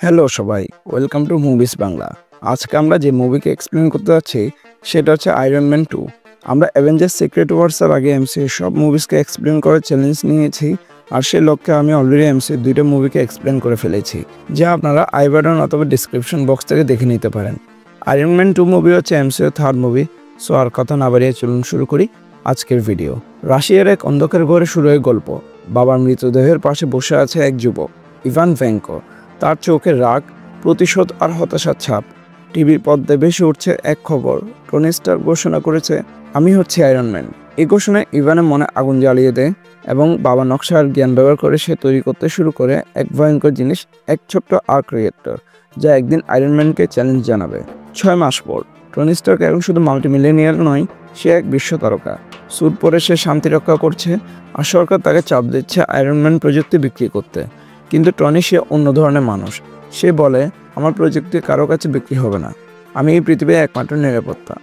Hello সবাই, welcome to movies Bangla. আজকে আমরা যে মুভিকে এক্সপ্লেন করতে যাচ্ছি সেটা হচ্ছে আয়রন ম্যান 2। আমরা অ্যাভেঞ্জার্স সিক্রেট ওয়ার্সের আগে এমসিইউ সব মুভিসকে এক্সপ্লেন করার চ্যালেঞ্জ নিয়েছি, আর সেই লক্ষ্যে আমি অলরেডি এমসিইউ দুইটা মুভিকে এক্সপ্লেন করে ফেলেছি, যা আপনারা আই বাটন অথবা ডিসক্রিপশন বক্স থেকে দেখে নিতে পারেন। আয়রন ম্যান 2 মুভি হচ্ছে এমসিইউ থার্ড মুভি। সো আর কথা না বাড়িয়ে চলুন শুরু করি আজকের ভিডিও। রাশিয়ার এক অন্ধকার ঘরে শুরু হয় গল্প। বাবার মৃতদেহের পাশে বসে আছে এক যুবক, ইভান ভেঙ্কো। তার চোখে রাগ, প্রতিশোধ আর হতাশার ছাপ। টিভির পর্দায় ভেসে উঠছে এক খবর, টনি স্টার্ক ঘোষণা করেছে, আমি হচ্ছি আয়রন ম্যান। এই ঘোষণায় ইভানের মনে আগুন জ্বালিয়ে দেয় এবং বাবা নকশার জ্ঞান ব্যবহার করে সে তৈরি করতে শুরু করে এক ভয়ঙ্কর জিনিস, এক ছোট্ট আর্ক রিয়েক্টর, যা একদিন আয়রন ম্যানকে চ্যালেঞ্জ জানাবে। 6 মাস পর টনি স্টার্ক এখন শুধু মাল্টিমিলিয়নিয়ার নয়, সে এক বিশ্ব তারকা। স্যুট পরে সে শান্তি রক্ষা করছে, আর সরকার তাকে চাপ দিচ্ছে আয়রন ম্যান প্রযুক্তি বিক্রি করতে। কিন্তু টনি সে অন্য ধরনের মানুষ। সে বলে, আমার প্রযুক্তি কারো কাছে বিক্রি হবে না, আমি এই পৃথিবীর একমাত্র নিরাপত্তা।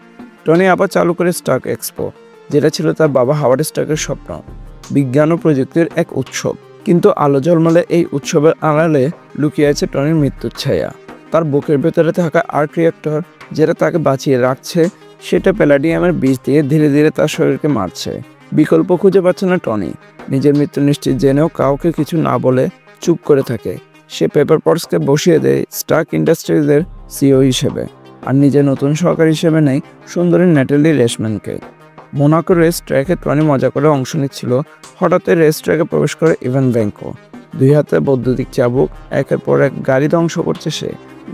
টনি আবার চালু করে স্টার্ক এক্সপো, যেটা ছিল তার বাবা হাওয়ার্ড স্টার্কের স্বপ্ন, বিজ্ঞান ও প্রযুক্তির এক উৎসব। কিন্তু আলো ঝলমলে এই উৎসবের আড়ালে লুকিয়ে আছে টনির মৃত্যুর ছায়া। তার বুকের ভেতরে থাকা আর্ক রিয়েক্টর, যেটা তাকে বাঁচিয়ে রাখছে, সেটা প্যালাডিয়ামের বিষ দিয়ে ধীরে ধীরে তার শরীরকে মারছে। বিকল্প খুঁজে পাচ্ছে না টনি। নিজের মৃত্যু নিশ্চিত জেনেও কাউকে কিছু না বলে চুপ করে থাকে। সে পেপার পটসকে বসিয়ে দেয় স্টার্ক ইন্ডাস্ট্রিজের সিইও হিসেবে, আর নিজের নতুন সহকারী হিসেবে নেয় সুন্দরী ন্যাটালি রেসম্যানকে। মোনাকো রেস ট্র্যাকে টনি মজা করে অংশ নিচ্ছিল। হঠাৎ রেস ট্র্যাকে প্রবেশ করে ইভান ভেঙ্কো। 2 হাতে বৈদ্যুতিক চাবুক, একের পর এক গাড়ি ধ্বংস করছে সে।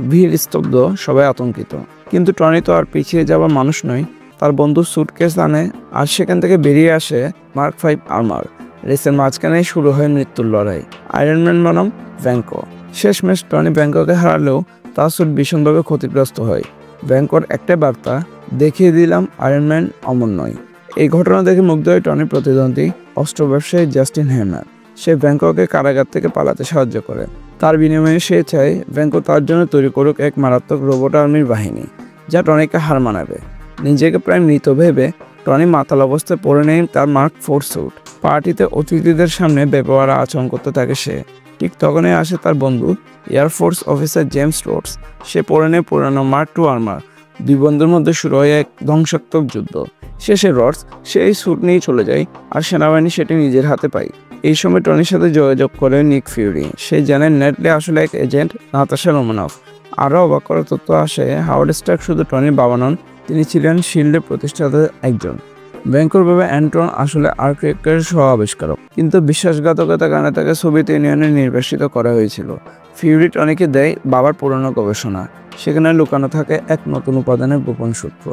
ভিড় স্তব্ধ, সবাই আতঙ্কিত। কিন্তু টনি তো আর পিছিয়ে যাওয়ার মানুষ নয়। তার বন্ধু সুটকেস আনে, আর সেখান থেকে বেরিয়ে আসে মার্ক 5 আর্মার। রেসের মাঝখানেই শুরু হয় মৃত্যুর লড়াই, আয়রন ম্যান বনাম ভেঙ্কো। শেষমেশ টনি ভেঙ্কোকে হারালেও তার স্যুট ভীষণভাবে ক্ষতিগ্রস্ত হয়। ভেঙ্কোর একটাই বার্তা, দেখিয়ে দিলাম আয়রন ম্যান অমর নয়। এই ঘটনা দেখে মুগ্ধ হয় টনির প্রতিদ্বন্দ্বী অস্ত্র ব্যবসায়ী জাস্টিন হ্যামার। সে ভেঙ্কোকে কারাগার থেকে পালাতে সাহায্য করে। তার বিনিময়ে সে চায় ভেঙ্কো তার জন্য তৈরি করুক এক মারাত্মক রোবট আর্মির বাহিনী, যা টনিকে হার মানাবে। নিজেকে প্রায় মৃত ভেবে টনি মাতাল অবস্থায় পরে নেয় তার মার্ক 4 স্যুট। পার্টিতে অতিথিদের সামনে বেপরোয়া আচরণ করতে থাকে সে। ঠিক তখনই আসে তার বন্ধু এয়ারফোর্স অফিসার জেমস রোডস। সে পরে নেয় পুরানো মার্ক 2 আর্মার। দুই বন্ধুর মধ্যে শুরু হয় এক ধ্বংসাত্মক যুদ্ধ। শেষে রডস সেই স্যুট নিয়ে চলে যায়, আর সেনাবাহিনী সেটি নিজের হাতে পায়। এই সময় টনির সাথে যোগাযোগ করে নিক ফিউরি। সে জানে নেটলি আসলে এক এজেন্ট, নাতাশা রোমানফ। আরও অবাক করার তথ্য আসে, হাওয়ার্ড স্টার্ক শুধু টনির বাবা নন, তিনি ছিলেন শিল্ডের প্রতিষ্ঠাতাদের একজন। ভেঙ্কোর বাবা অ্যান্টন আসলে আর্ক রিয়েক্টরের সহ আবিষ্কারক, কিন্তু বিশ্বাসঘাতকতার কারণে তাকে সোভিয়েত ইউনিয়নে নির্বাসিত করা হয়েছিল। ফিউরি টনিকে দেয় বাবার পুরনো গবেষণা। সেখানে লুকানো থাকে এক নতুন উপাদানের গোপন সূত্র।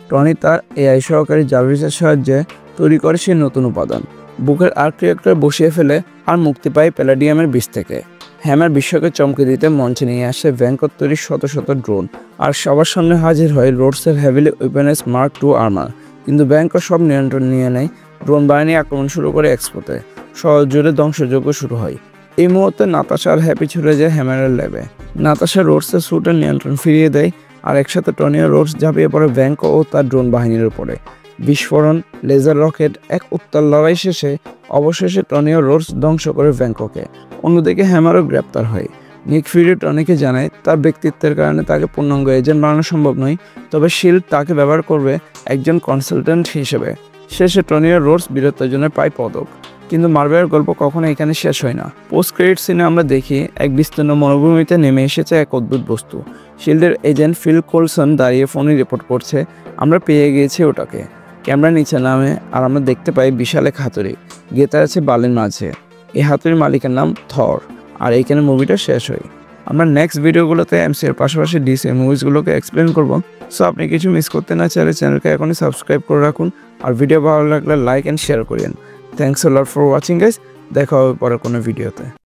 টনি তার এআই সহকারী জার্ভিসের সাহায্যে তৈরি করে সেই নতুন উপাদান। বুকের আর্ক রিয়েক্টর বসিয়ে ফেলে আর মুক্তি পায় প্যালাডিয়ামের বিষ থেকে। হ্যামার বিশ্বকে চমকে দিতে মঞ্চে নিয়ে আসে ভেঙ্কোর তৈরি শত শত ড্রোন, আর সবার সামনে হাজির হয় রোডসের হেভিলি ওয়েপনেস মার্ক 2 আর্মার। কিন্তু ভেঙ্কো সব নিয়ন্ত্রণ নিয়ে নেয়। ড্রোন বাহিনী আক্রমণ শুরু করে এক্সপোতে। শহর জুড়ে ধ্বংসযজ্ঞ শুরু হয়। এই মুহূর্তে নাতাশা আর হ্যাপি ছুটে যায় হ্যামারের ল্যাবে। নাতাশা রোডসের স্যুটের নিয়ন্ত্রণ ফিরিয়ে দেয়, আর একসাথে টনি ও রোডস ঝাঁপিয়ে পড়ে ভেঙ্কো ও তার ড্রোন বাহিনীর উপরে। বিস্ফোরণ, লেজার রকেট, এক উত্তাল লড়াই শেষে অবশেষে টনি ও রোডস ধ্বংস করে ভেঙ্কোকে। অন্যদিকে হ্যামারও গ্রেপ্তার হয়। নিক ফিউরি টনিকে জানায় তার ব্যক্তিত্বের কারণে তাকে পূর্ণাঙ্গ এজেন্ট বানানো সম্ভব নয়, তবে শিল্ড তাকে ব্যবহার করবে একজন কনসালটেন্ট হিসেবে। শেষে টনি ও রোডস বীরত্বের জন্য পায় পদক। কিন্তু মার্ভেলের গল্প কখনো এখানে শেষ হয় না। পোস্ট ক্রেডিট সিনে আমরা দেখি এক বিস্তীর্ণ মরুভূমিতে নেমে এসেছে এক অদ্ভুত বস্তু। শিল্ডের এজেন্ট ফিল কোলসন দাঁড়িয়ে ফোনে রিপোর্ট করছে, আমরা পেয়ে গিয়েছি ওটাকে। ক্যামেরা নিচে নামে, আর আমরা দেখতে পাই বিশাল এক হাতুড়ি গেঁথে আছে বালির মাঝে। এই হাতুড়ির মালিকের নাম থর। আর এইখানে মুভিটা শেষ হয়। আমরা নেক্সট ভিডিওগুলোতে এমসিইউর পাশাপাশি ডিসি মুভিসগুলোকে এক্সপ্লেন করব। সো আপনি কিছু মিস করতে না চাইলে চ্যানেলকে এখনই সাবস্ক্রাইব করে রাখুন, আর ভিডিও ভালো লাগলে লাইক অ্যান্ড শেয়ার করেন। Thanks a lot for watching guys. দেখা হবে পরের কোনো ভিডিওতে।